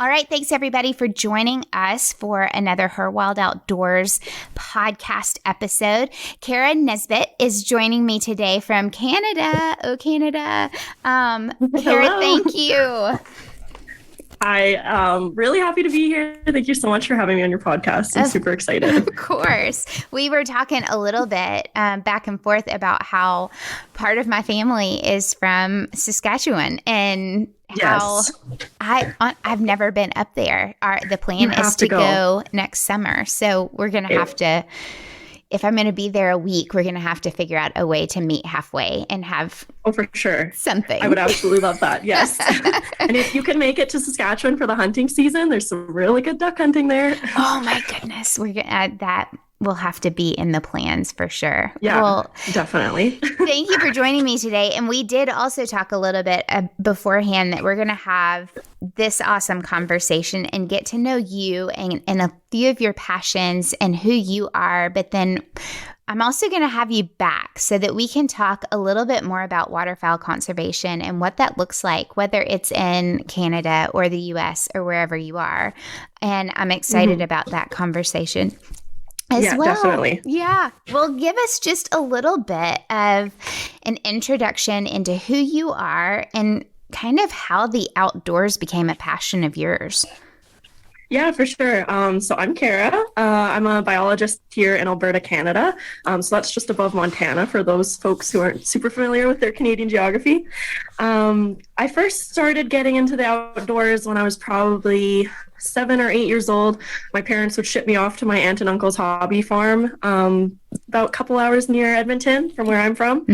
All right. Thanks, everybody, for joining us for another Her Wild Outdoors podcast episode. Kerra Nibset is joining me today from Canada. Oh, Canada. Kerra, thank you. Hi, really happy to be here. Thank you so much for having me on your podcast. I'm super excited. Of course. We were talking a little bit back and forth about how part of my family is from Saskatchewan and how I've never been up there. The plan is to go next summer. So we're going to have to, if I'm going to be there a week, we're going to have to figure out a way to meet halfway and have for sure something. I would absolutely love that. Yes. And if you can make it to Saskatchewan for the hunting season, there's some really good duck hunting there. Oh my goodness. We're going to add that. Will have to be in the plans for sure. Yeah, well, definitely. Thank you for joining me today. And we did also talk a little bit beforehand that we're going to have this awesome conversation and get to know you and a few of your passions and who you are. But then I'm also going to have you back so that we can talk a little bit more about waterfowl conservation and what that looks like, whether it's in Canada or the US or wherever you are. And I'm excited about that conversation. Definitely. Yeah. Well, give us just a little bit of an introduction into who you are and kind of how the outdoors became a passion of yours. Yeah, for sure. So I'm Kerra. I'm a biologist here in Alberta, Canada. So that's just above Montana for those folks who aren't super familiar with their Canadian geography. I first started getting into the outdoors when I was probably 7 or 8 years old. My parents would ship me off to my aunt and uncle's hobby farm, about a couple hours near Edmonton from where I'm from.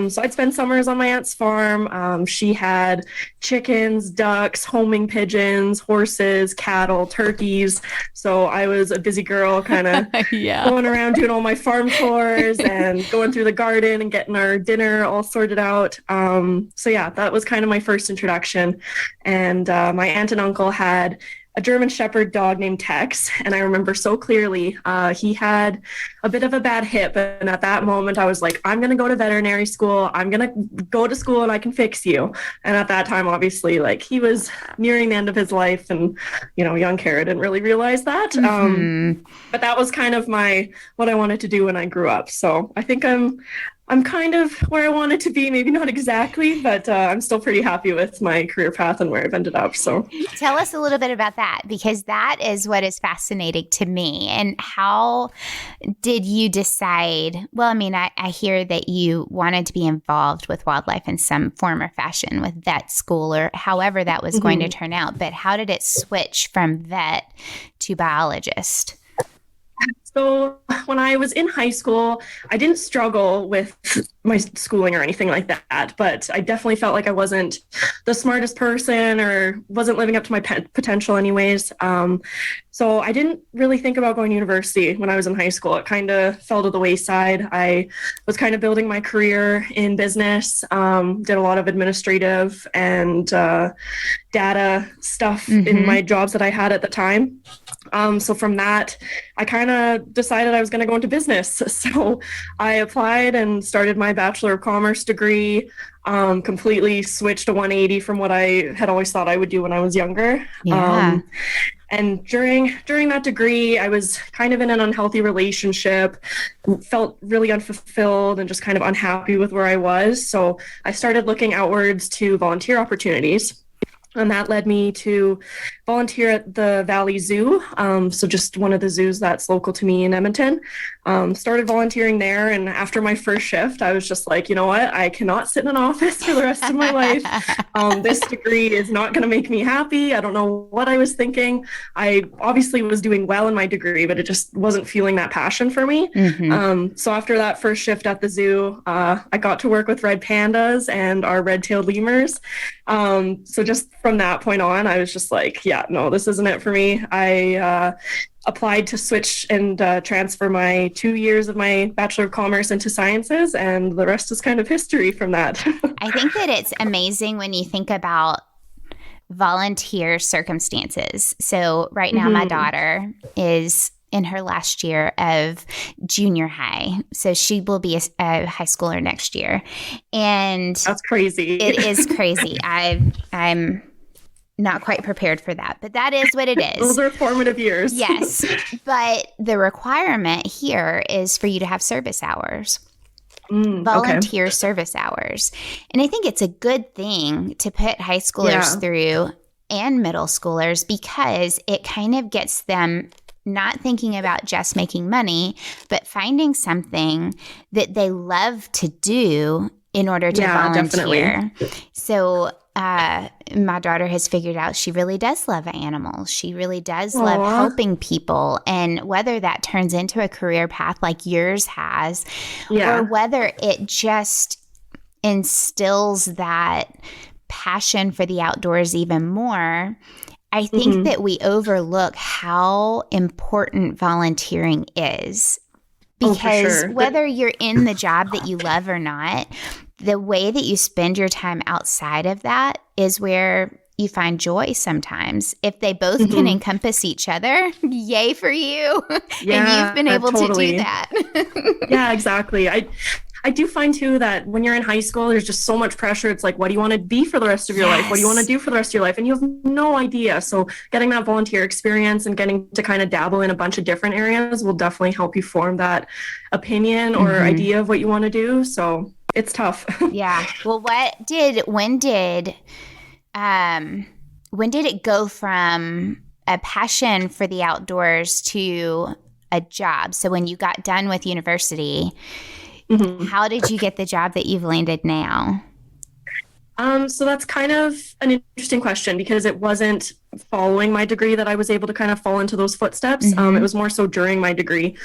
So I'd spend summers on my aunt's farm. She had chickens, ducks, homing pigeons, horses, cattle, turkeys. So I was a busy girl kind of going around doing all my farm chores and going through the garden and getting our dinner all sorted out. So yeah, that was kind of my first introduction. And my aunt and uncle had a German Shepherd dog named Tex. And I remember so clearly, he had a bit of a bad hip. And at that moment, I was like, I'm going to go to veterinary school. I'm going to go to school and I can fix you. And at that time, obviously, like he was nearing the end of his life. And, you know, young Kerra didn't really realize that. But that was kind of what I wanted to do when I grew up. So I think I'm kind of where I wanted to be, maybe not exactly, but I'm still pretty happy with my career path and where I've ended up. So tell us a little bit about that, because that is what is fascinating to me. And how did you decide? Well, I mean, I hear that you wanted to be involved with wildlife in some form or fashion with vet school or however that was going to turn out. But how did it switch from vet to biologist? So when I was in high school, I didn't struggle with my schooling or anything like that, but I definitely felt like I wasn't the smartest person or wasn't living up to my potential anyways. So I didn't really think about going to university when I was in high school. It kind of fell to the wayside. I was kind of building my career in business, did a lot of administrative and data stuff in my jobs that I had at the time. So from that, I kind of decided I was going to go into business. So I applied and started my Bachelor of Commerce degree, completely switched to 180 from what I had always thought I would do when I was younger. And during that degree, I was kind of in an unhealthy relationship, felt really unfulfilled and just kind of unhappy with where I was. So I started looking outwards to volunteer opportunities. And that led me to volunteer at the Valley Zoo, so just one of the zoos that's local to me in Edmonton. Started volunteering there, and after my first shift, I was just like, you know what? I cannot sit in an office for the rest of my life. This degree is not going to make me happy. I don't know what I was thinking. I obviously was doing well in my degree, but it just wasn't feeling that passion for me. So after that first shift at the zoo, I got to work with red pandas and our red-tailed lemurs. So just from that point on, I was just like, yeah, no, this isn't it for me. I applied to switch and transfer my 2 years of my Bachelor of Commerce into Sciences, and the rest is kind of history from that. I think that it's amazing when you think about volunteer circumstances. So right now, my daughter is in her last year of junior high. So she will be a high schooler next year. And that's crazy. It is crazy. I'm not quite prepared for that, but that is what it is. Those are formative years. Yes. But the requirement here is for you to have service hours. Volunteer service hours. And I think it's a good thing to put high schoolers through and middle schoolers, because it kind of gets them not thinking about just making money, but finding something that they love to do in order to volunteer. Definitely. So my daughter has figured out she really does love animals. She really does love helping people. And whether that turns into a career path like yours has, or whether it just instills that passion for the outdoors even more, I think that we overlook how important volunteering is. Because whether you're in the job that you love or not, the way that you spend your time outside of that is where you find joy sometimes. If they both can encompass each other, yay for you. And you've been able to do that. Yeah, exactly. I do find too that when you're in high school, there's just so much pressure. It's like, what do you want to be for the rest of your life? What do you want to do for the rest of your life? And you have no idea. So getting that volunteer experience and getting to kind of dabble in a bunch of different areas will definitely help you form that opinion or idea of what you want to do. So it's tough. Yeah. Well, when did it go from a passion for the outdoors to a job? So when you got done with university, how did you get the job that you've landed now? So that's kind of an interesting question, because it wasn't following my degree that I was able to kind of fall into those footsteps. It was more so during my degree.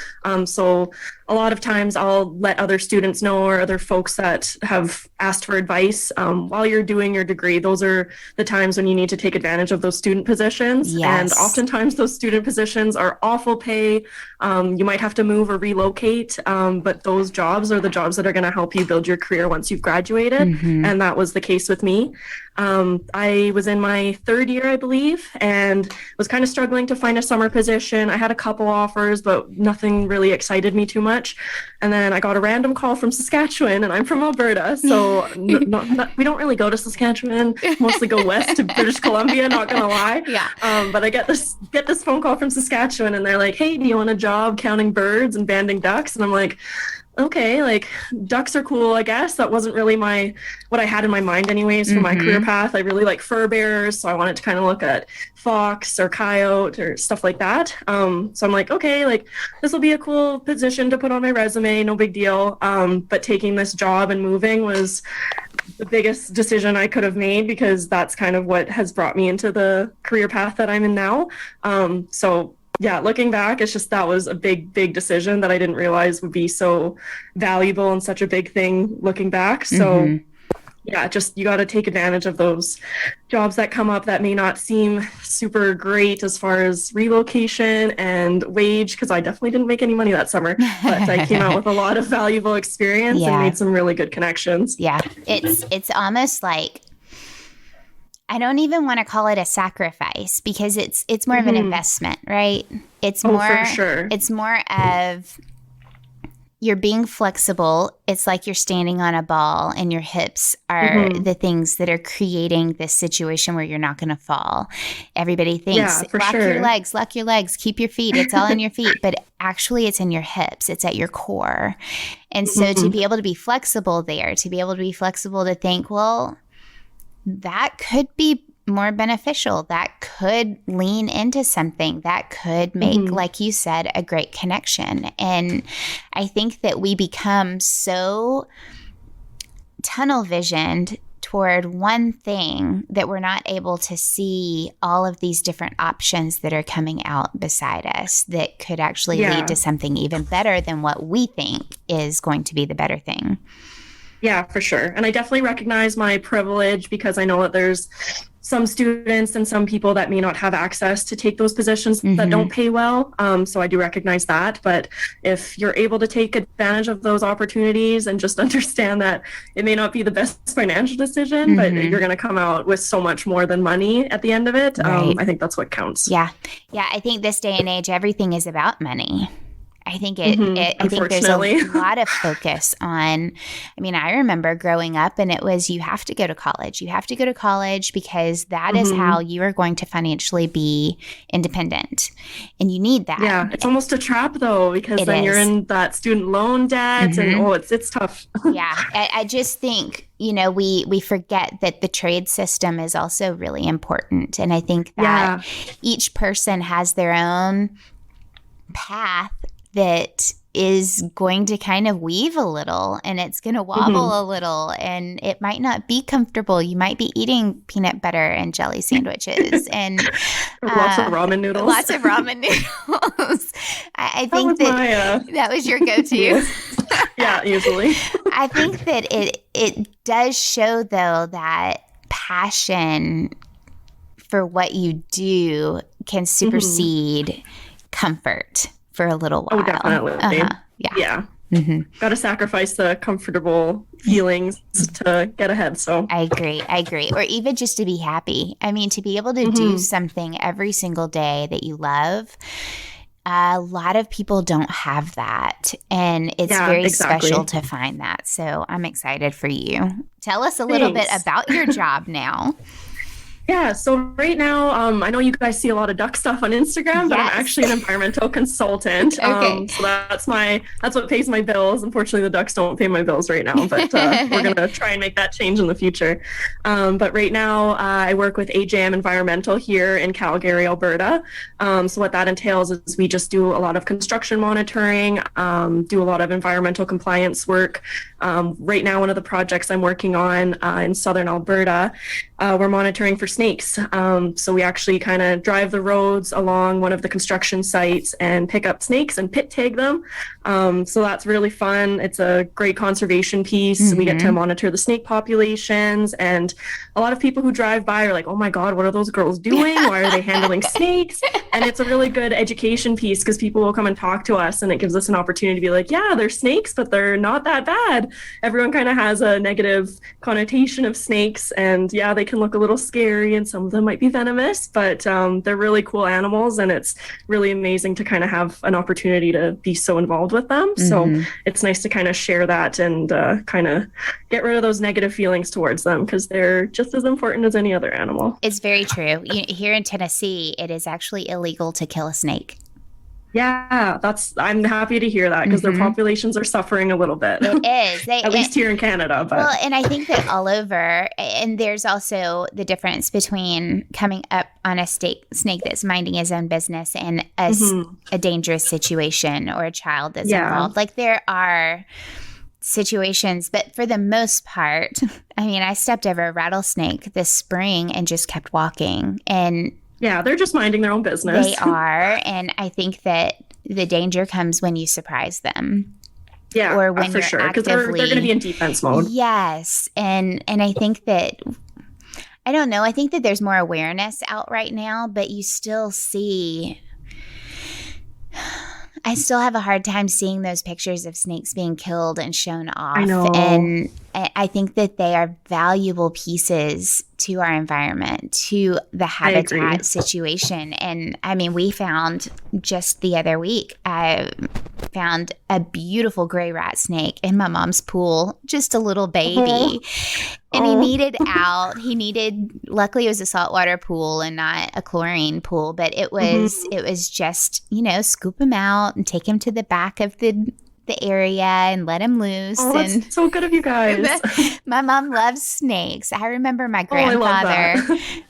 So a lot of times I'll let other students know, or other folks that have asked for advice while you're doing your degree. Those are the times when you need to take advantage of those student positions. And oftentimes those student positions are awful pay. You might have to move or relocate, but those jobs are the jobs that are going to help you build your career once you've graduated. And that was the case with me. I was in my third year, I believe, and was kind of struggling to find a summer position. I had a couple offers, but nothing really excited me too much. And then I got a random call from Saskatchewan, and I'm from Alberta, so we don't really go to Saskatchewan, mostly go west to British Columbia, not gonna lie. But I get this phone call from Saskatchewan, and they're like, hey, do you want a job counting birds and banding ducks? And I'm like, okay, like ducks are cool, I guess. That wasn't really what I had in my mind anyways for my career path. I really like fur bearers, so I wanted to kind of look at fox or coyote or stuff like that. So I'm like, okay, like this will be a cool position to put on my resume, no big deal. But taking this job and moving was the biggest decision I could have made, because that's kind of what has brought me into the career path that I'm in now. So yeah, looking back, it's just that was a big decision that I didn't realize would be so valuable and such a big thing looking back. So yeah, just you got to take advantage of those jobs that come up that may not seem super great as far as relocation and wage, because I definitely didn't make any money that summer, but I came out with a lot of valuable experience and made some really good connections. Yeah, it's almost like, I don't even want to call it a sacrifice, because it's more of an investment, right? It's more, for sure. It's more of you're being flexible. It's like you're standing on a ball, and your hips are the things that are creating this situation where you're not going to fall. Everybody thinks, lock your legs, keep your feet. It's all in your feet, but actually it's in your hips. It's at your core. And so to be able to be flexible there, to be able to be flexible to think, well, that could be more beneficial. That could lean into something that could make, like you said, a great connection. And I think that we become so tunnel visioned toward one thing that we're not able to see all of these different options that are coming out beside us that could actually lead to something even better than what we think is going to be the better thing. Yeah, for sure. And I definitely recognize my privilege, because I know that there's some students and some people that may not have access to take those positions that don't pay well. So I do recognize that. But if you're able to take advantage of those opportunities and just understand that it may not be the best financial decision, but you're going to come out with so much more than money at the end of it, I think that's what counts. Yeah. Yeah. I think this day and age, everything is about money. I think I think there's a Unfortunately. lot of focus on, I mean, I remember growing up and it was, you have to go to college. You have to go to college because that is how you are going to financially be independent. And you need that. Yeah, it's almost a trap though, because It then you're is. in that student loan debt and it's tough. Yeah. I just think, we forget that the trade system is also really important. And I think that each person has their own path that is going to kind of weave a little, and it's going to wobble a little, and it might not be comfortable. You might be eating peanut butter and jelly sandwiches and Lots of ramen noodles. Lots of ramen noodles. I think that was your go-to. Yes. Yeah, usually. I think that it does show, though, that passion for what you do can supersede comfort for a little while. Oh, definitely. Yeah. Got to sacrifice the comfortable feelings to get ahead. So I agree. Or even just to be happy. I mean, to be able to do something every single day that you love. A lot of people don't have that, and it's very special to find that. So I'm excited for you. Tell us a little bit about your job now. Yeah, so right now, I know you guys see a lot of duck stuff on Instagram, but I'm actually an environmental consultant. Okay. So that's what pays my bills. Unfortunately, the ducks don't pay my bills right now, but we're going to try and make that change in the future. But right now, I work with AJM Environmental here in Calgary, Alberta. So what that entails is we just do a lot of construction monitoring, do a lot of environmental compliance work. Right now, one of the projects I'm working on in southern Alberta, we're monitoring for snakes. So we actually kind of drive the roads along one of the construction sites and pick up snakes and pit tag them. So that's really fun. It's a great conservation piece. We get to monitor the snake populations, and a lot of people who drive by are like, oh my God, what are those girls doing? Why are they handling snakes? And it's a really good education piece because people will come and talk to us, and it gives us an opportunity to be like, yeah, they're snakes, but they're not that bad. Everyone kind of has a negative connotation of snakes, and yeah, they can look a little scary and some of them might be venomous, but they're really cool animals, and it's really amazing to kind of have an opportunity to be so involved with them. So it's nice to kind of share that and kind of get rid of those negative feelings towards them, because they're just as important as any other animal. It's very true. Here in Tennessee, it is actually illegal to kill a snake. Yeah, I'm happy to hear that, because their populations are suffering a little bit. It is. At least here in Canada. But. Well, and I think that all over, and there's also the difference between coming up on a snake that's minding his own business and a dangerous situation or a child that's involved. Like, there are situations, but for the most part, I mean, I stepped over a rattlesnake this spring and just kept walking, and yeah, they're just minding their own business. They are. And I think that the danger comes when you surprise them. Yeah, or when for you're sure. Because they're going to be in defense mode. Yes. And I think that, I don't know, I think that there's more awareness out right now, but you still see, I still have a hard time seeing those pictures of snakes being killed and shown off. I know. And I think that they are valuable pieces to our environment, to the habitat situation. And I mean, we found just the other week, I found a beautiful gray rat snake in my mom's pool, just a little baby. And he needed out. Luckily it was a saltwater pool and not a chlorine pool, but it was just, scoop him out and take him to the back of the area and let him loose. Oh, that's and so good of you guys. My mom loves snakes. I remember my grandfather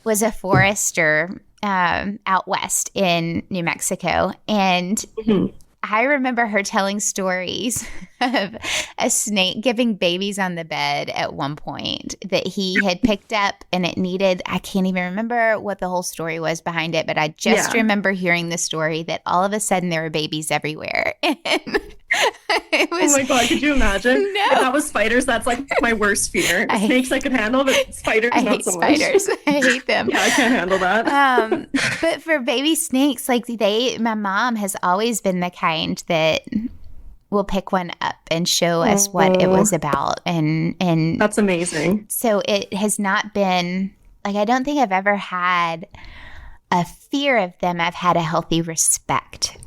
was a forester out west in New Mexico, and I remember her telling stories of a snake giving babies on the bed at one point that he had picked up, and it needed, I can't even remember what the whole story was behind it, but I just remember hearing the story that all of a sudden there were babies everywhere. And oh my God, could you imagine? No. If that was spiders, that's like my worst fear. Snakes I could handle, but spiders I not hate so much. spiders. I hate them. Yeah, I can't handle that. But for baby snakes, like my mom has always been the kind that will pick one up and show us what it was about. And that's amazing. So it has not been, like, I don't think I've ever had a fear of them. I've had a healthy respect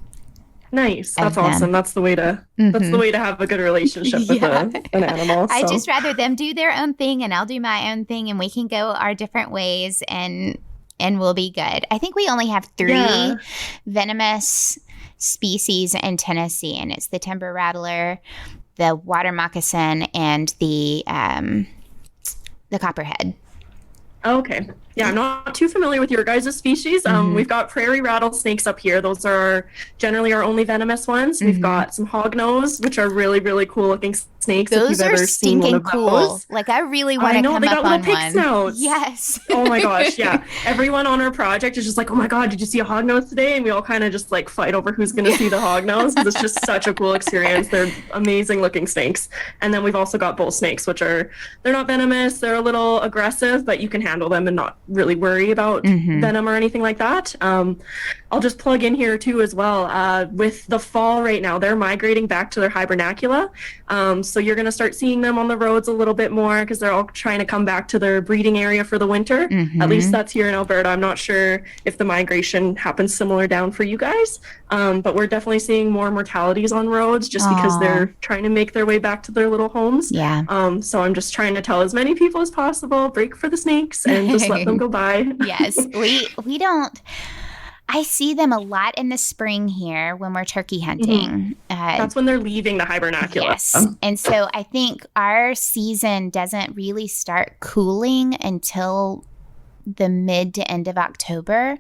Nice. of That's awesome. them. That's the way to have a good relationship with Yeah. an animal. I So just rather them do their own thing and I'll do my own thing and we can go our different ways and we'll be good. I think we only have 3 yeah. venomous species in Tennessee, and it's the timber rattler, the water moccasin, and the copperhead. Okay. Yeah, I'm not too familiar with your guys' species. We've got prairie rattlesnakes up here. Those are generally our only venomous ones. We've got some hognose, which are really, really cool looking snakes. Those if you've are ever seen one stinking of cool. those. Like, I really want I to know, come they up got little on pig one. snouts. Yes. Oh my gosh, yeah. Everyone on our project is just like, oh my God, did you see a hognose today? And we all kind of just like fight over who's going to see the hognose because it's just such a cool experience. They're amazing looking snakes. And then we've also got bull snakes, which they're not venomous. They're a little aggressive, but you can handle them and not really worry about venom or anything like that. I'll just plug in here too as well. With the fall right now, they're migrating back to their hibernacula. So you're going to start seeing them on the roads a little bit more because they're all trying to come back to their breeding area for the winter. At least that's here in Alberta. I'm not sure if the migration happens similar down for you guys, but we're definitely seeing more mortalities on roads just because they're trying to make their way back to their little homes. Yeah. So I'm just trying to tell as many people as possible, break for the snakes and just let them go by. Yes. We don't. I see them a lot in the spring here when we're turkey hunting. That's when they're leaving the hibernacula. Yes. And so I think our season doesn't really start cooling until the mid to end of October.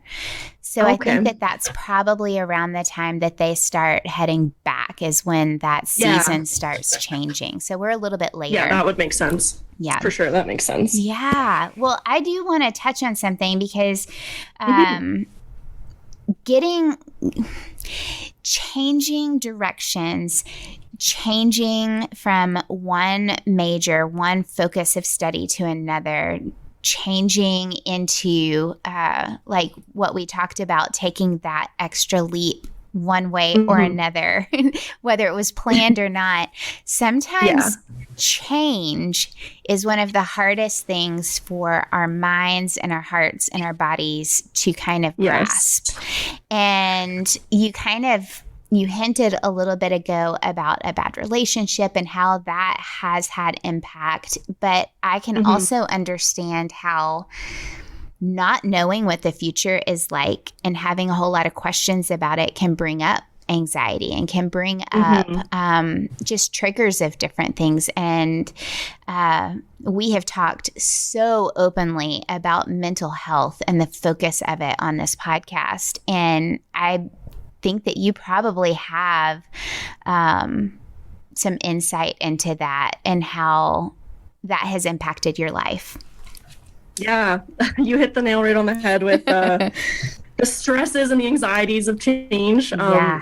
So I think that's probably around the time that they start heading back is when that season starts changing. So we're a little bit later. Yeah, that would make sense. Yeah. For sure. That makes sense. Yeah. Well, I do want to touch on something because changing directions, changing from one focus of study to another, changing into like what we talked about, taking that extra leap one way or another, whether it was planned or not. Sometimes change is one of the hardest things for our minds and our hearts and our bodies to kind of grasp. And you hinted a little bit ago about a bad relationship and how that has had impact, but I can also understand how not knowing what the future is like and having a whole lot of questions about it can bring up anxiety and can bring up just triggers of different things. And we have talked so openly about mental health and the focus of it on this podcast. And I think that you probably have some insight into that and how that has impacted your life. Yeah, you hit the nail right on the head with the stresses and the anxieties of change.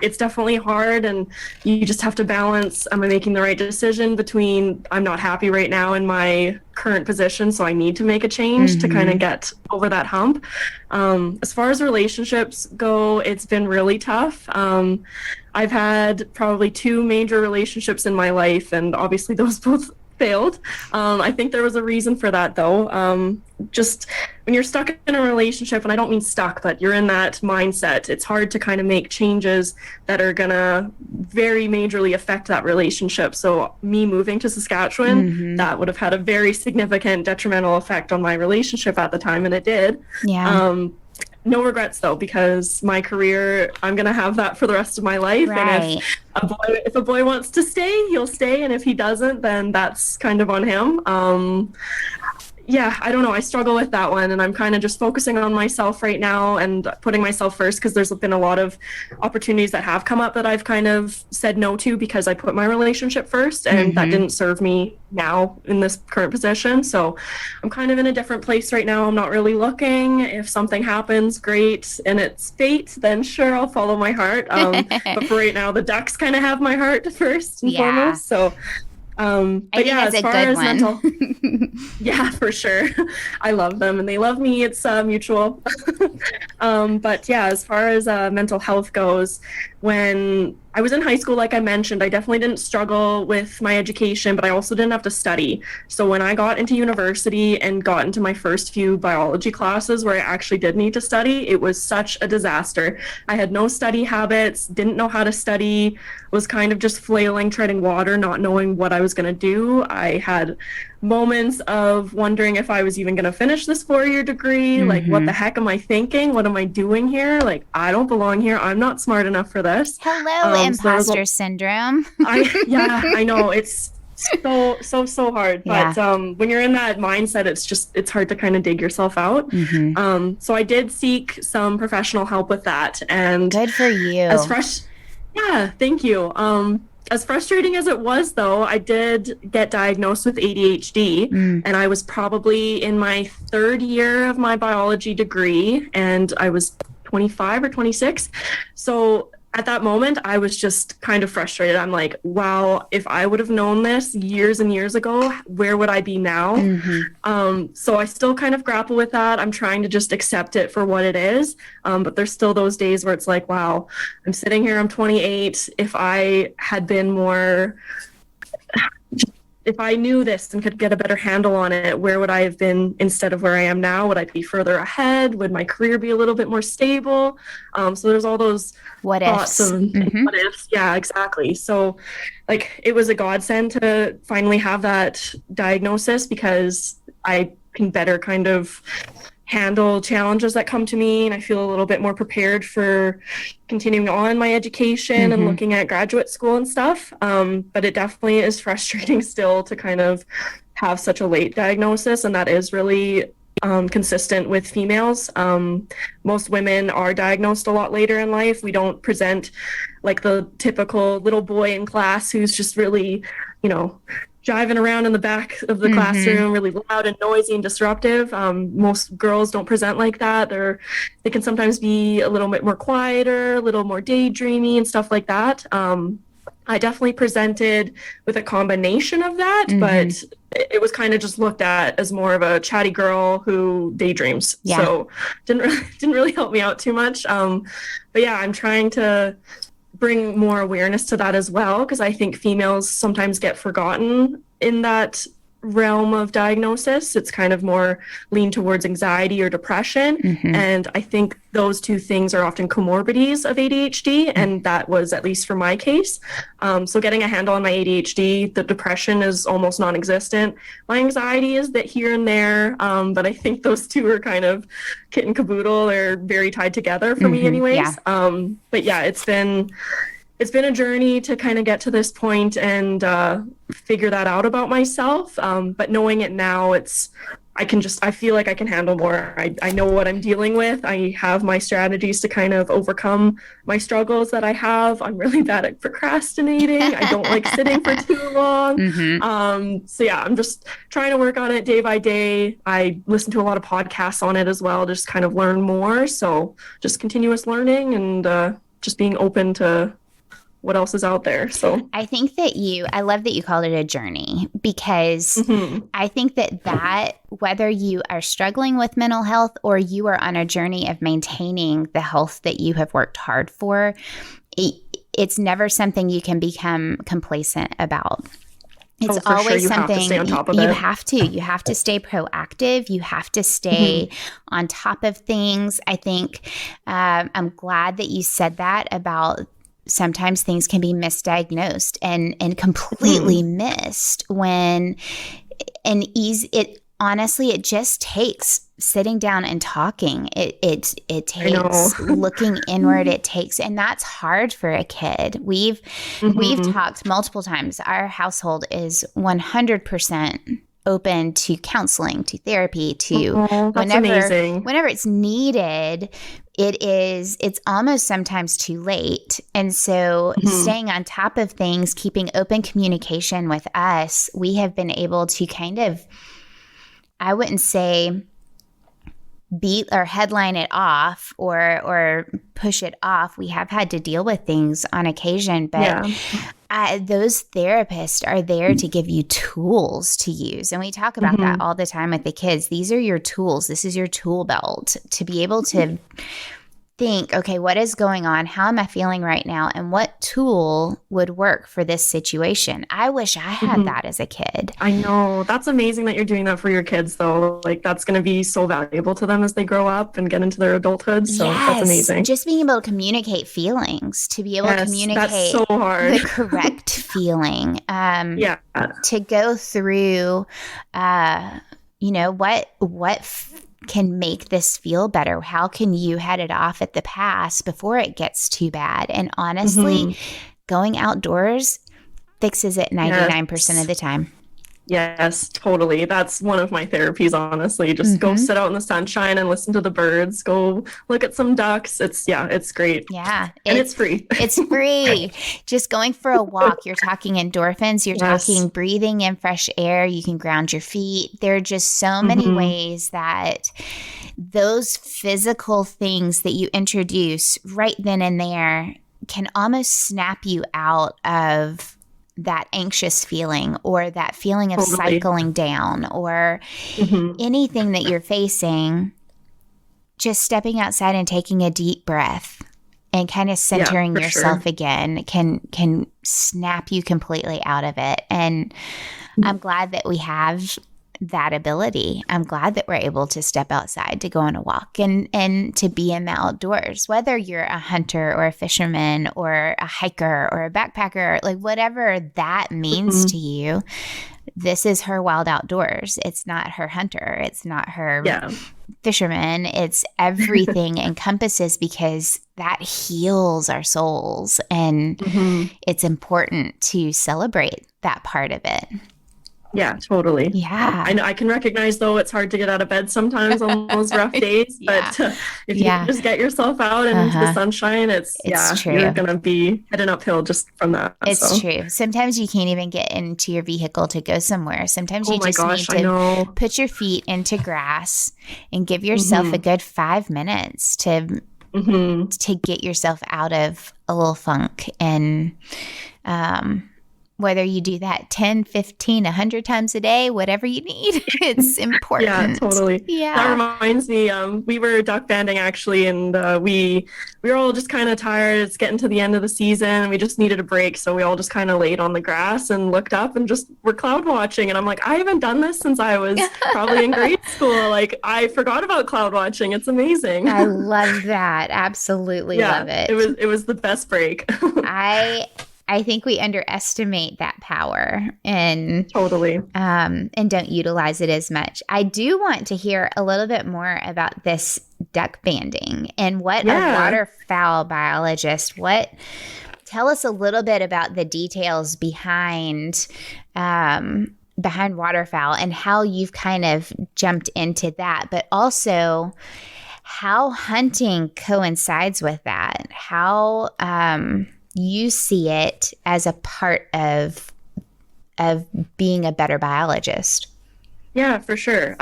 It's definitely hard, and you just have to balance, am I making the right decision between I'm not happy right now in my current position, so I need to make a change to kind of get over that hump. As far as relationships go, it's been really tough. I've had probably 2 major relationships in my life, and obviously those both failed. I think there was a reason for that, though. Just when you're stuck in a relationship, and I don't mean stuck, but you're in that mindset, it's hard to kind of make changes that are gonna very majorly affect that relationship. So me moving to Saskatchewan, that would have had a very significant detrimental effect on my relationship at the time, and it did. No regrets, though, because my career, I'm going to have that for the rest of my life. And if a boy wants to stay, he'll stay. And if he doesn't, then that's kind of on him. I don't know. I struggle with that one. And I'm kind of just focusing on myself right now and putting myself first, because there's been a lot of opportunities that have come up that I've kind of said no to because I put my relationship first, and that didn't serve me now in this current position. So I'm kind of in a different place right now. I'm not really looking. If something happens, great, and it's fate, then sure, I'll follow my heart. But for right now, the ducks kind of have my heart first and foremost. So but yeah, as far as mental, yeah, for sure. I love them and they love me. It's mutual. But yeah, as far as mental health goes, when I was in high school, like I mentioned. I definitely didn't struggle with my education, but I also didn't have to study. So when I got into university and got into my first few biology classes where I actually did need to study, it was such a disaster. I had no study habits, didn't know how to study, was kind of just flailing, treading water, not knowing what I was going to do. I had moments of wondering if I was even going to finish this 4-year degree. Like, what the heck am I thinking? What am I doing here? Like, I don't belong here. I'm not smart enough for this. Hello, imposter syndrome. I know. It's so hard. Yeah. But when you're in that mindset, it's hard to kind of dig yourself out. So I did seek some professional help with that. And good for you. Yeah, thank you. As frustrating as it was, though, I did get diagnosed with ADHD, and I was probably in my 3rd year of my biology degree, and I was 25 or 26. So at that moment, I was just kind of frustrated. I'm like, wow, if I would have known this years and years ago, where would I be now? So I still kind of grapple with that. I'm trying to just accept it for what it is. But there's still those days where it's like, wow, I'm sitting here, I'm 28. If I had been more, if I knew this and could get a better handle on it, where would I have been instead of where I am now? Would I be further ahead? Would my career be a little bit more stable? So there's all those what thoughts ifs. of what ifs. Yeah, exactly. So like it was a godsend to finally have that diagnosis because I can better kind of handle challenges that come to me, and I feel a little bit more prepared for continuing on my education and looking at graduate school and stuff. But it definitely is frustrating still to kind of have such a late diagnosis, and that is really consistent with females. Most women are diagnosed a lot later in life. We don't present like the typical little boy in class who's just really, driving around in the back of the classroom, really loud and noisy and disruptive. Most girls don't present like that. They can sometimes be a little bit more quieter, a little more daydreamy and stuff like that. I definitely presented with a combination of that, but it was kind of just looked at as more of a chatty girl who daydreams. Yeah. So didn't really help me out too much. But yeah, I'm trying to bring more awareness to that as well, because I think females sometimes get forgotten in that realm of diagnosis. It's kind of more lean towards anxiety or depression. And I think those two things are often comorbidities of ADHD, and that was at least for my case. So getting a handle on my ADHD, the depression is almost non-existent. My anxiety is that here and there, but I think those two are kind of kit and caboodle. They're very tied together for me anyways. But yeah, it's been a journey to kind of get to this point and figure that out about myself. But knowing it now, I feel like I can handle more. I know what I'm dealing with. I have my strategies to kind of overcome my struggles that I have. I'm really bad at procrastinating. I don't like sitting for too long. So yeah, I'm just trying to work on it day by day. I listen to a lot of podcasts on it as well, just kind of learn more. So just continuous learning and just being open to what else is out there. So I think that I love that you called it a journey, because I think that whether you are struggling with mental health or you are on a journey of maintaining the health that you have worked hard for, it's never something you can become complacent about. It's always something you have to stay proactive. You have to stay on top of things. I think I'm glad that you said that about sometimes things can be misdiagnosed and completely missed honestly, it just takes sitting down and talking. It takes looking inward. It takes, and that's hard for a kid. We've talked multiple times. Our household is 100% open to counseling, to therapy, to whenever it's needed. It's almost sometimes too late. And so staying on top of things, keeping open communication with us, we have been able to kind of, I wouldn't say beat or headline it off or push it off. We have had to deal with things on occasion, but those therapists are there to give you tools to use. And we talk about that all the time with the kids. These are your tools. This is your tool belt to be able to think, okay, what is going on? How am I feeling right now? And what tool would work for this situation? I wish I had that as a kid. I know. That's amazing that you're doing that for your kids, though. Like, that's going to be so valuable to them as they grow up and get into their adulthood. So that's amazing. Just being able to communicate feelings, to be able to communicate that's so hard. the correct feeling. To go through, what can make this feel better? How can you head it off at the pass before it gets too bad? And honestly, going outdoors fixes it 99% of the time. Yes, totally. That's one of my therapies, honestly. Just go sit out in the sunshine and listen to the birds. Go look at some ducks. It's great. Yeah. And it's free. It's free. Just going for a walk. You're talking endorphins. You're talking breathing in fresh air. You can ground your feet. There are just so many ways that those physical things that you introduce right then and there can almost snap you out of that anxious feeling or that feeling of cycling down or anything that you're facing. Just stepping outside and taking a deep breath and kind of centering yourself again can snap you completely out of it. And I'm glad that we have that ability. I'm glad that we're able to step outside to go on a walk and to be in the outdoors, whether you're a hunter or a fisherman or a hiker or a backpacker, like whatever that means to you. This is her wild outdoors. It's not her hunter. It's not her fisherman. It's everything encompasses, because that heals our souls, and it's important to celebrate that part of it. Yeah, totally. Yeah. I know. I can recognize, though, it's hard to get out of bed sometimes on those rough days. But if you can just get yourself out and into the sunshine, it's true. You're going to be heading uphill just from that. It's true. Sometimes you can't even get into your vehicle to go somewhere. Sometimes you just need to put your feet into grass and give yourself a good 5 minutes to get yourself out of a little funk. And whether you do that 10, 15, 100 times a day, whatever you need, it's important. Yeah, totally. Yeah. That reminds me, we were duck banding actually, and we were all just kind of tired. It's getting to the end of the season, and we just needed a break. So we all just kind of laid on the grass and looked up and just were cloud watching. And I'm like, I haven't done this since I was probably in grade school. Like, I forgot about cloud watching. It's amazing. I love that. Absolutely love it. It was the best break. I think we underestimate that power and totally and don't utilize it as much. I do want to hear a little bit more about this duck banding and what a waterfowl biologist. Tell us a little bit about the details behind waterfowl and how you've kind of jumped into that, but also how hunting coincides with that. How you see it as a part of being a better biologist. Yeah, for sure.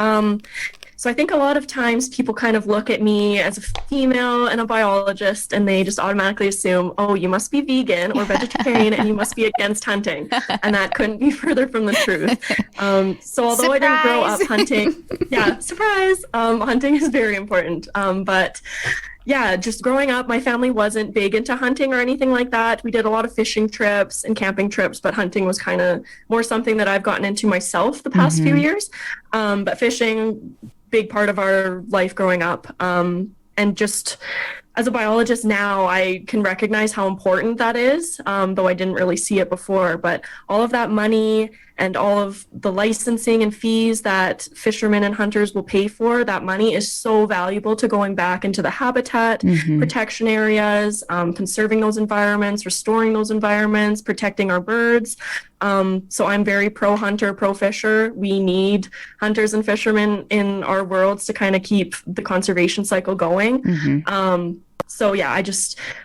So I think a lot of times people kind of look at me as a female and a biologist, and they just automatically assume, oh, you must be vegan or vegetarian and you must be against hunting. And that couldn't be further from the truth. So although I didn't grow up hunting, surprise, hunting is very important. But yeah, just growing up, my family wasn't big into hunting or anything like that. We did a lot of fishing trips and camping trips, but hunting was kind of more something that I've gotten into myself the past few years. But fishing, big part of our life growing up. And just as a biologist now, I can recognize how important that is, though I didn't really see it before. But all of that money and all of the licensing and fees that fishermen and hunters will pay for, that money is so valuable to going back into the habitat, protection areas, conserving those environments, restoring those environments, protecting our birds. So I'm very pro-hunter, pro-fisher. We need hunters and fishermen in our worlds to kind of keep the conservation cycle going. So yeah,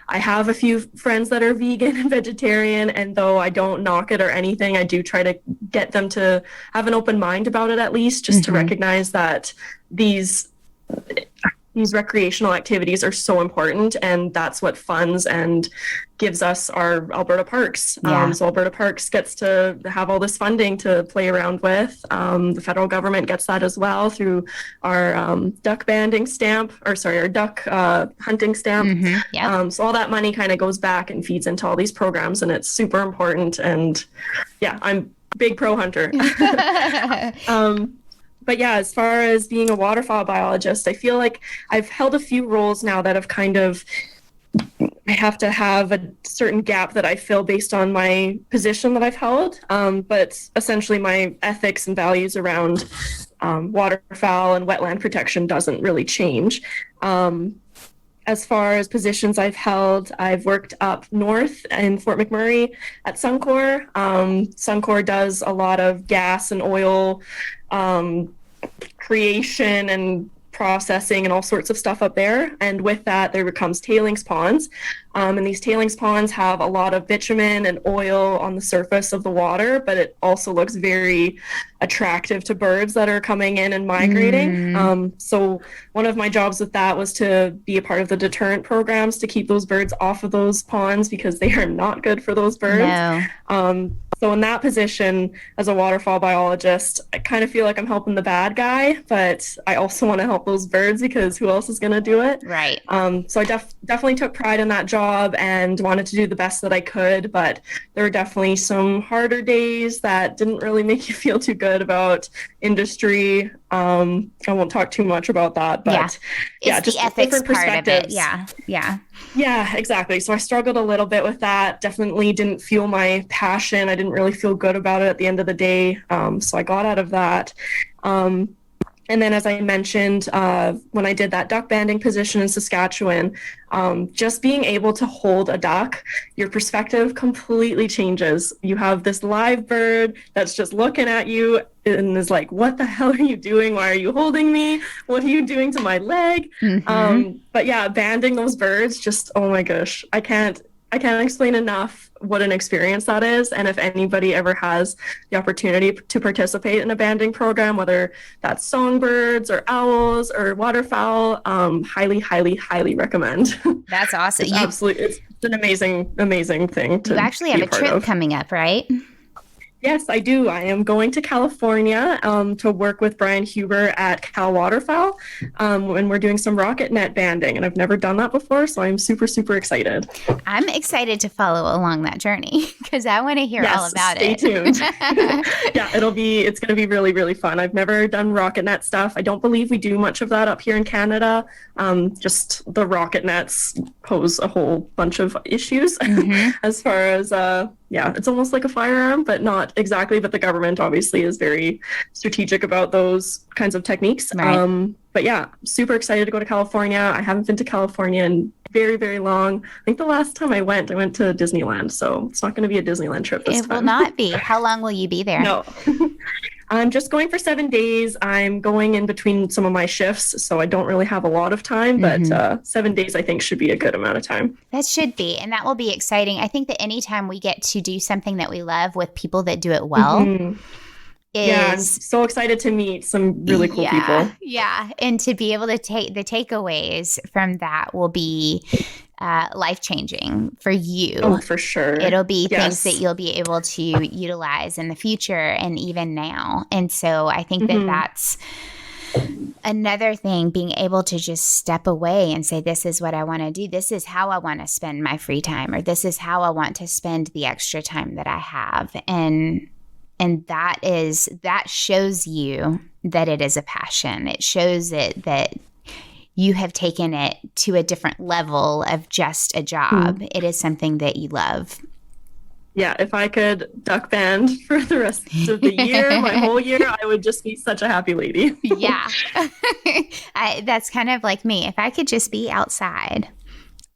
I have a few friends that are vegan and vegetarian, and though I don't knock it or anything, I do try to get them to have an open mind about it, at least just to recognize that these these recreational activities are so important, and that's what funds and gives us our Alberta Parks. Yeah. So Alberta Parks gets to have all this funding to play around with. The federal government gets that as well through our duck banding stamp, or sorry, our duck hunting stamp. Yep. So all that money kind of goes back and feeds into all these programs, and it's super important. And yeah, I'm a big pro hunter. But yeah, as far as being a waterfowl biologist, I feel like I've held a few roles now that have kind of, I have to have a certain gap that I fill based on my position that I've held. But essentially my ethics and values around waterfowl and wetland protection doesn't really change. As far as positions I've held, I've worked up north in Fort McMurray at Suncor. Suncor does a lot of gas and oil creation and processing and all sorts of stuff up there. And with that, there becomes tailings ponds. And these tailings ponds have a lot of bitumen and oil on the surface of the water, but it also looks very attractive to birds that are coming in and migrating. So one of my jobs with that was to be a part of the deterrent programs to keep those birds off of those ponds because they are not good for those birds. No. So in that position as a waterfowl biologist, I kind of feel like I'm helping the bad guy, but I also want to help those birds because who else is going to do it? Right. So I definitely took pride in that job and wanted to do the best that I could, but there were definitely some harder days that didn't really make you feel too good about industry. I won't talk too much about that, but it's just the ethics different part of it. Yeah. Yeah, exactly. So I struggled a little bit with that. Definitely didn't feel my passion. I didn't really feel good about it at the end of the day. So I got out of that. And then, as I mentioned, when I did that duck banding position in Saskatchewan, just being able to hold a duck, your perspective completely changes. You have this live bird that's just looking at you and is like, what the hell are you doing? Why are you holding me? What are you doing to my leg? But yeah, banding those birds, just, oh my gosh, I can't explain enough what an experience that is. And if anybody ever has the opportunity to participate in a banding program, whether that's songbirds or owls or waterfowl, highly recommend. That's awesome. It's an amazing thing to You actually have a trip coming up, right? Yes, I do. I am going to California to work with Brian Huber at Cal Waterfowl, and we're doing some rocket net banding, and I've never done that before, so I'm super excited. I'm excited to follow along that journey because I want to hear all about it. Stay tuned. Yeah, it's going to be really fun. I've never done rocket net stuff. I don't believe we do much of that up here in Canada. Just the rocket nets pose a whole bunch of issues as far as it's almost like a firearm, but not exactly. But the government obviously is very strategic about those kinds of techniques. Right. But yeah, super excited to go to California. I haven't been to California in very long. I think the last time I went to Disneyland. So it's not going to be a Disneyland trip this time. It will not be. How long will you be there? No. I'm just going for 7 days. I'm going in between some of my shifts, so I don't really have a lot of time, but 7 days I think should be a good amount of time. That should be, and that will be exciting. I think that anytime we get to do something that we love with people that do it well, I'm so excited to meet some really cool people. Yeah, and to be able to take the takeaways from that will be life-changing for you. Oh, for sure. It'll be things that you'll be able to utilize in the future and even now. And so I think that that's another thing, being able to just step away and say, this is what I want to do. This is how I want to spend my free time, or this is how I want to spend the extra time that I have. And that shows you that it is a passion. It shows it that you have taken it to a different level of just a job. It is something that you love. Yeah, if I could duck band for the rest of the year, my whole year, I would just be such a happy lady. Yeah. That's kind of like me. If I could just be outside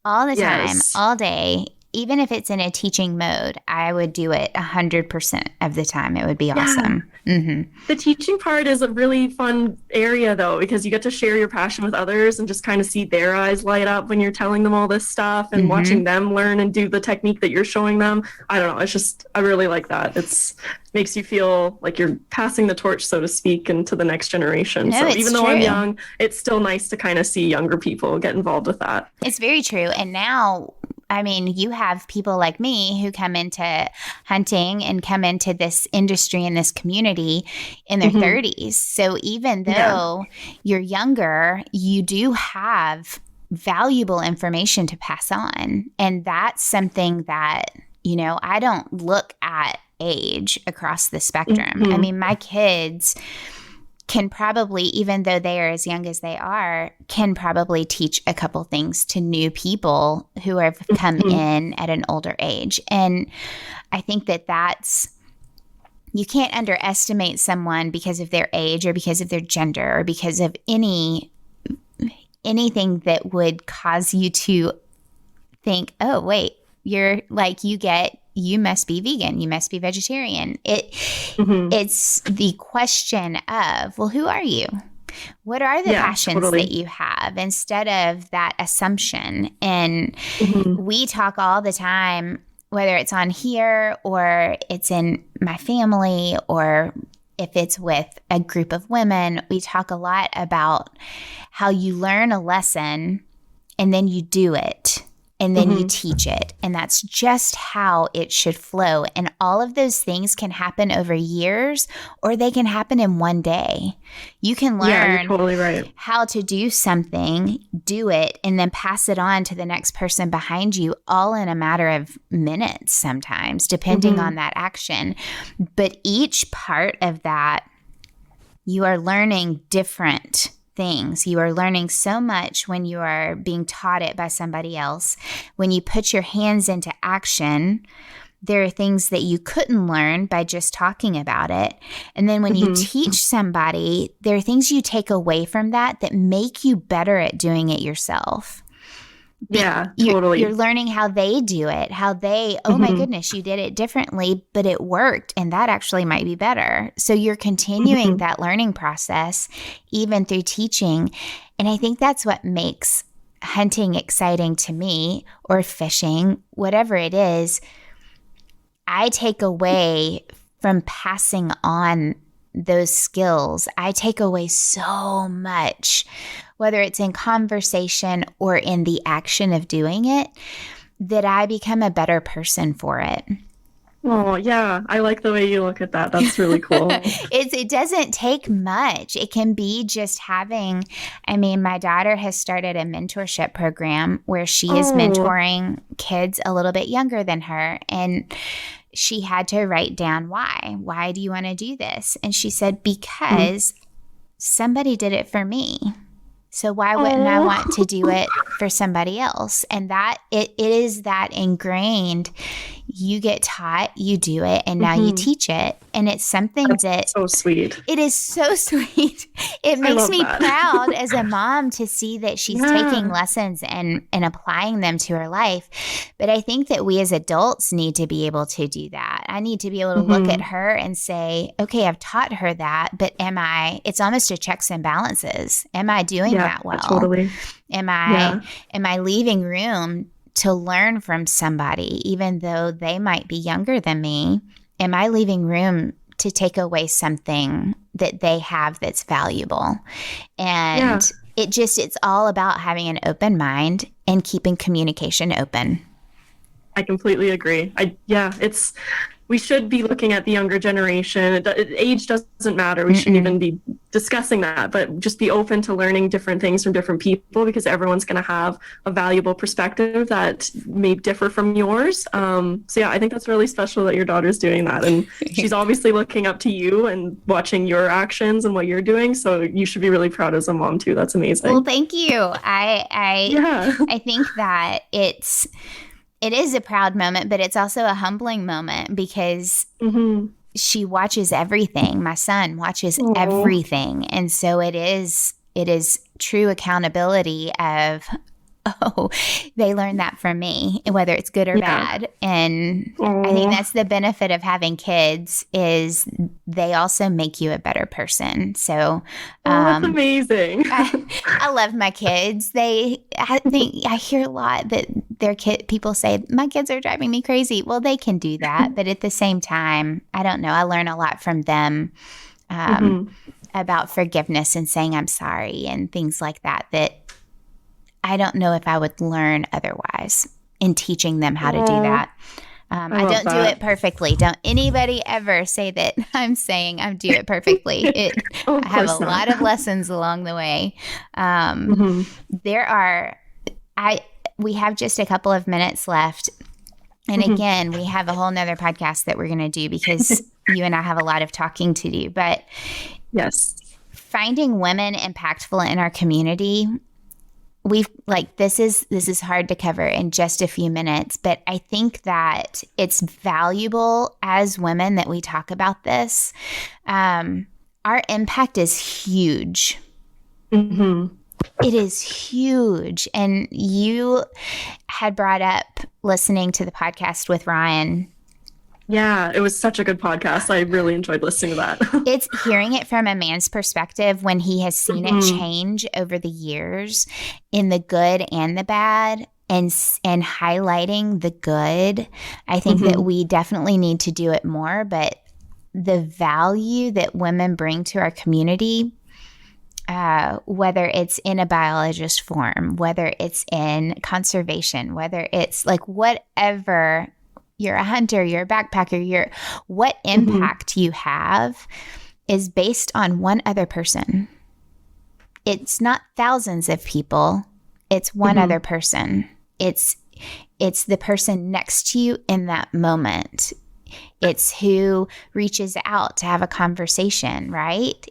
all the time, all day, even if it's in a teaching mode, I would do it 100% of the time. It would be awesome. The teaching part is a really fun area, though, because you get to share your passion with others and just kind of see their eyes light up when you're telling them all this stuff and watching them learn and do the technique that you're showing them. I don't know. It's just, I really like that. It's makes you feel like you're passing the torch, so to speak, into the next generation. No, so it's even though true. I'm young, it's still nice to kind of see younger people get involved with that. It's very true. And now, I mean, you have people like me who come into hunting and come into this industry and this community in their 30s. So even though you're younger, you do have valuable information to pass on. And that's something that, you know, I don't look at age across the spectrum. I mean, my kids can probably, even though they are as young as they are, can probably teach a couple things to new people who have come in at an older age. And I think that you can't underestimate someone because of their age or because of their gender or because of anything that would cause you to think, oh, wait, you're like, you must be vegan. You must be vegetarian. It's the question of, well, who are you? What are the passions that you have instead of that assumption? And we talk all the time, whether it's on here or it's in my family or if it's with a group of women, we talk a lot about how you learn a lesson and then you do it. And then you teach it. And that's just how it should flow. And all of those things can happen over years or they can happen in one day. You can learn totally right. how to do something, do it, and then pass it on to the next person behind you, all in a matter of minutes sometimes, depending on that action. But each part of that, you are learning different things. You are learning so much when you are being taught it by somebody else. When you put your hands into action, there are things that you couldn't learn by just talking about it. And then when you teach somebody, there are things you take away from that make you better at doing it yourself. Yeah, totally. You're learning how they do it, how they, oh my goodness, you did it differently, but it worked. And that actually might be better. So you're continuing that learning process even through teaching. And I think that's what makes hunting exciting to me, or fishing, whatever it is. I take away from passing on those skills. I take away so much, whether it's in conversation or in the action of doing it, that I become a better person for it. Oh, yeah. I like the way you look at that. That's really cool. It doesn't take much. It can be just having, I mean, my daughter has started a mentorship program where she is mentoring kids a little bit younger than her. And she had to write down why. Why do you want to do this? And she said, because somebody did it for me. So why wouldn't I want to do it for somebody else? And that it is that ingrained. You get taught, you do it, and now you teach it. And it's something that's so sweet. It is so sweet. It makes me proud as a mom to see that she's taking lessons and applying them to her life. But I think that we as adults need to be able to do that. I need to be able to look at her and say, okay, I've taught her that, but it's almost a checks and balances. Am I doing that well? Totally. Am I leaving room to learn from somebody, even though they might be younger than me? Am I leaving room to take away something that they have that's valuable? And it's all about having an open mind and keeping communication open. I completely agree. We should be looking at the younger generation. Age doesn't matter. We shouldn't even be discussing that, but just be open to learning different things from different people, because everyone's going to have a valuable perspective that may differ from yours. I think that's really special that your daughter's doing that. And she's obviously looking up to you and watching your actions and what you're doing. So you should be really proud as a mom too. That's amazing. Well, thank you. I think that it is a proud moment, but it's also a humbling moment, because she watches everything. My son watches everything. And so it is true accountability of, Oh, they learned that from me, whether it's good or bad. And I think that's the benefit of having kids is they also make you a better person. So that's amazing. I love my kids. I think I hear a lot that people say, my kids are driving me crazy. Well, they can do that. But at the same time, I don't know. I learn a lot from them about forgiveness and saying I'm sorry and things like that, that I don't know if I would learn otherwise in teaching them how to do that. I don't do it perfectly. Don't anybody ever say that I'm saying I do it perfectly. I have a lot of lessons along the way. We have just a couple of minutes left. And again, we have a whole nother podcast that we're going to do because you and I have a lot of talking to do. But yes, finding women impactful in our community, this is hard to cover in just a few minutes, but I think that it's valuable as women that we talk about this. Our impact is huge. It is huge. And you had brought up listening to the podcast with Ryan. Yeah, it was such a good podcast. I really enjoyed listening to that. It's hearing it from a man's perspective when he has seen it change over the years in the good and the bad, and highlighting the good. I think that we definitely need to do it more, but the value that women bring to our community, whether it's in a biologist form, whether it's in conservation, whether it's like whatever, you're a hunter, you're a backpacker, what impact you have is based on one other person. It's not thousands of people. It's one other person. It's the person next to you in that moment. It's who reaches out to have a conversation, right?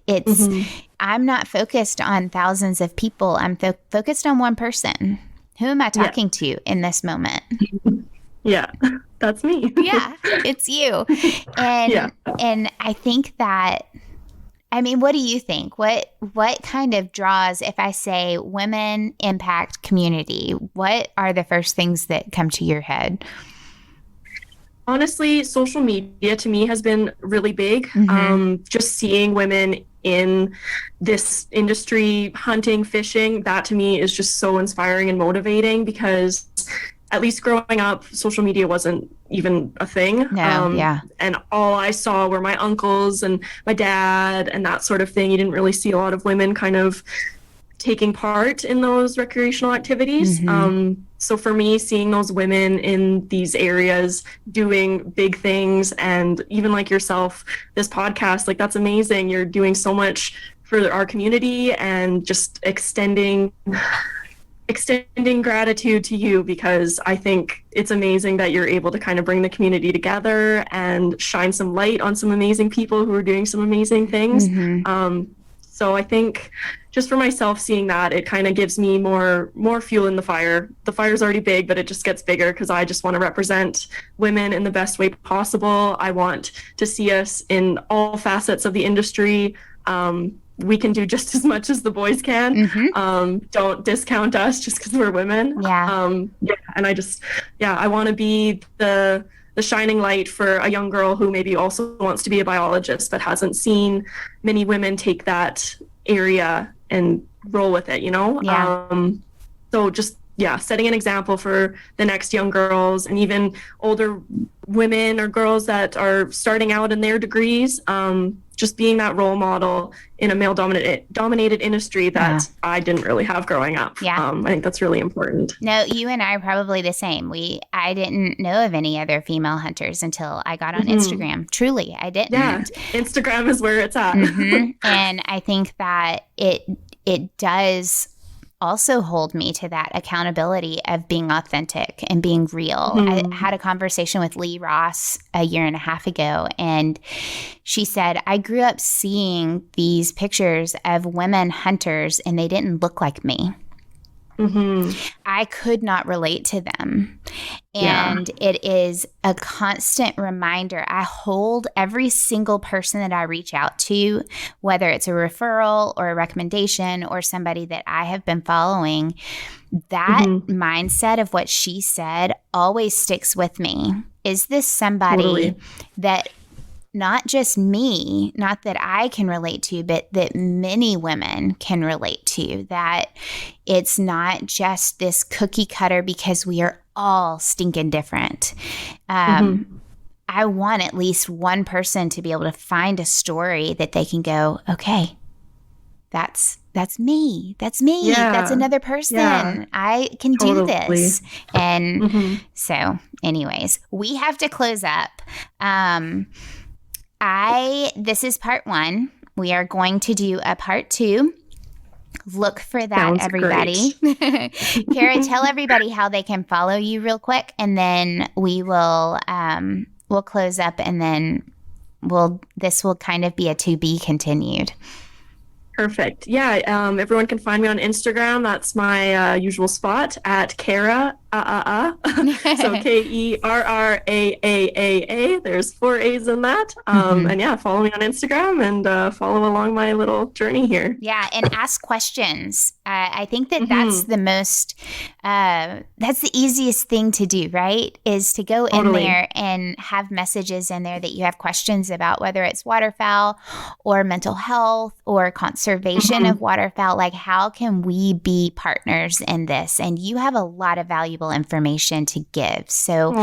I'm not focused on thousands of people. I'm focused on one person. Who am I talking to in this moment? Yeah, that's me. Yeah, it's you. And I think that, I mean, what do you think? What kind of draws, if I say women impact community, what are the first things that come to your head? Honestly, social media to me has been really big. Just seeing women in this industry, hunting, fishing, that to me is just so inspiring and motivating because at least growing up, social media wasn't even a thing. And all I saw were my uncles and my dad and that sort of thing. You didn't really see a lot of women kind of taking part in those recreational activities. So for me, seeing those women in these areas doing big things, and even like yourself, this podcast, like that's amazing. You're doing so much for our community and just extending gratitude to you, because I think it's amazing that you're able to kind of bring the community together and shine some light on some amazing people who are doing some amazing things. So I think just for myself, seeing that, it kind of gives me more fuel in the fire. The fire's already big, but it just gets bigger because I just want to represent women in the best way possible. I want to see us in all facets of the industry. We can do just as much as the boys can. Don't discount us just because we're women. And I want to be the shining light for a young girl who maybe also wants to be a biologist but hasn't seen many women take that area and roll with it, so just setting an example for the next young girls and even older women or girls that are starting out in their degrees, just being that role model in a male dominated industry that I didn't really have growing up. I think that's really important. No, you and I are probably the same. I didn't know of any other female hunters until I got on Instagram. Truly, I didn't. Instagram is where it's at. And I think that it does also hold me to that accountability of being authentic and being real. I had a conversation with Lee Ross a year and a half ago, and she said, I grew up seeing these pictures of women hunters and they didn't look like me. I could not relate to them. And it is a constant reminder. I hold every single person that I reach out to, whether it's a referral or a recommendation or somebody that I have been following, that mindset of what she said always sticks with me. Is this somebody that not just me, not that I can relate to, but that many women can relate to, that it's not just this cookie cutter because we are all stinking different. I want at least one person to be able to find a story that they can go, okay, that's me. That's me. Yeah. That's another person. Yeah. I can do this. And so anyways, we have to close up. This is part 1. We are going to do a part 2. Look for that, sounds everybody. Kerra, tell everybody how they can follow you real quick, and then we will we'll close up, and then this will kind of be a to be continued. Perfect. Yeah. Everyone can find me on Instagram. That's my usual spot at Kerra. So Kerraa. There's 4 A's in that. And yeah, follow me on Instagram and follow along my little journey here. Yeah. And ask questions. I think that that's the most, that's the easiest thing to do, right? Is to go in there and have messages in there that you have questions about, whether it's waterfowl or mental health or conservation of waterfowl. Like, how can we be partners in this? And you have a lot of valuable information to give. So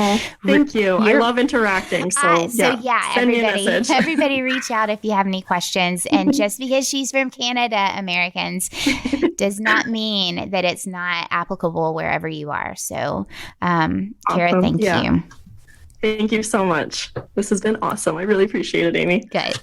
thank you. I love interacting. So yeah, send me a message. Everybody reach out if you have any questions. And just because she's from Canada, Americans, does not mean that it's not applicable wherever you are. So, Kerra, thank you. Thank you so much. This has been awesome. I really appreciate it, Amy. Good.